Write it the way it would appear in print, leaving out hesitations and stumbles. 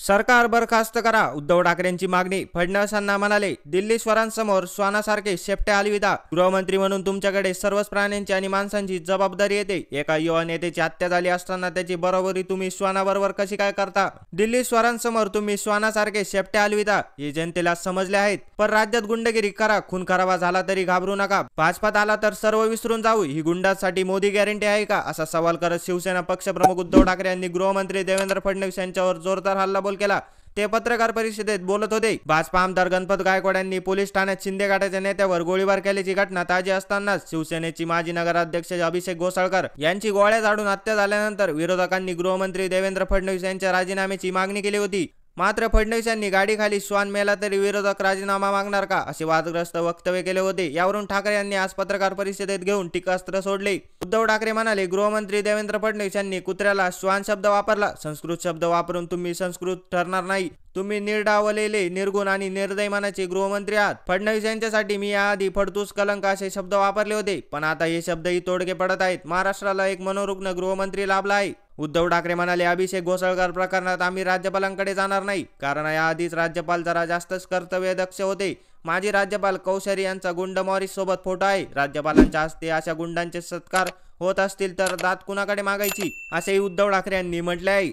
सरकार बरखास्त करा, उद्धव ठाकरेंची मागणी. फडणवीसांना म्हणाले, दिल्ली स्वरांसमोर श्वानासारखे शेपटे हलविता. गृहमंत्री म्हणून तुमच्याकडे सर्वच प्राण्यांची आणि माणसांची जबाबदारी येते. एका युवा नेत्याची हत्या झाली असताना त्याची बरोबरी तुम्ही श्वानाबरोबर कशी काय करता? दिल्ली स्वरांसमोर तुम्ही श्वानासारखे शेपटे हलविता हे जनतेला समजले आहेत. पण राज्यात गुंडगिरी करा, खून खराबा झाला तरी घाबरू नका. भाजपात आला तर सर्व विसरून जाऊ, ही गुंडांसाठी मोदी गॅरंटी आहे का, असा सवाल करत शिवसेना पक्षप्रमुख उद्धव ठाकरे यांनी गृहमंत्री देवेंद्र फडणवीस यांच्यावर जोरदार हल्ला केला. ते पत्रकार परिषदेत बोलत होते. भाजपा आमदार गणपत गायकवाड यांनी पोलीस ठाण्यात शिंदे गटाच्या नेत्यावर गोळीबार केल्याची घटना ताजी असतानाच शिवसेनेची माजी नगराध्यक्ष अभिषेक घोसाळकर यांची गोळ्या झाडून हत्या झाल्यानंतर विरोधकांनी गृहमंत्री देवेंद्र फडणवीस यांच्या राजीनाम्याची मागणी केली होती. मात्र फडणवीस यांनी गाडीखाली श्वान मेला तरी विरोधक राजीनामा मागणार का, असे वादग्रस्त वक्तव्य केले होते. यावरून ठाकरे यांनी आज पत्रकार परिषदेत घेऊन टीकास्त्र सोडले. उद्धव ठाकरे म्हणाले, गृहमंत्री देवेंद्र फडणवीस यांनी कुत्र्याला श्वान शब्द वापरला. संस्कृत शब्द वापरून तुम्ही संस्कृत ठरणार नाही. तुम्ही निर्डावलेले, निर्गुण आणि निर्दय मनाचे गृहमंत्री आहात. फडणवीस यांच्यासाठी मी याआधी फडतूस, कलंक असे शब्द वापरले होते, पण आता हे शब्दही तोडगे पडत आहेत. महाराष्ट्राला एक मनोरुग्ण गृहमंत्री लाभला आहे. उद्धव ठाकरे म्हणाले, अभिषेक घोसाळकर प्रकरणात आम्ही राज्यपालांकडे जाणार नाही, कारण याआधीच राज्यपाल जरा जास्तच कर्तव्यदक्ष होते. माजी राज्यपाल कौशरी यांचा गुंड मॉरिस सोबत फोटो आहे. राज्यपालांच्या हस्ते अशा गुंडांचे सत्कार होत असतील तर दात कुणाकडे मागायची, असेही उद्धव ठाकरे यांनी म्हटले आहे.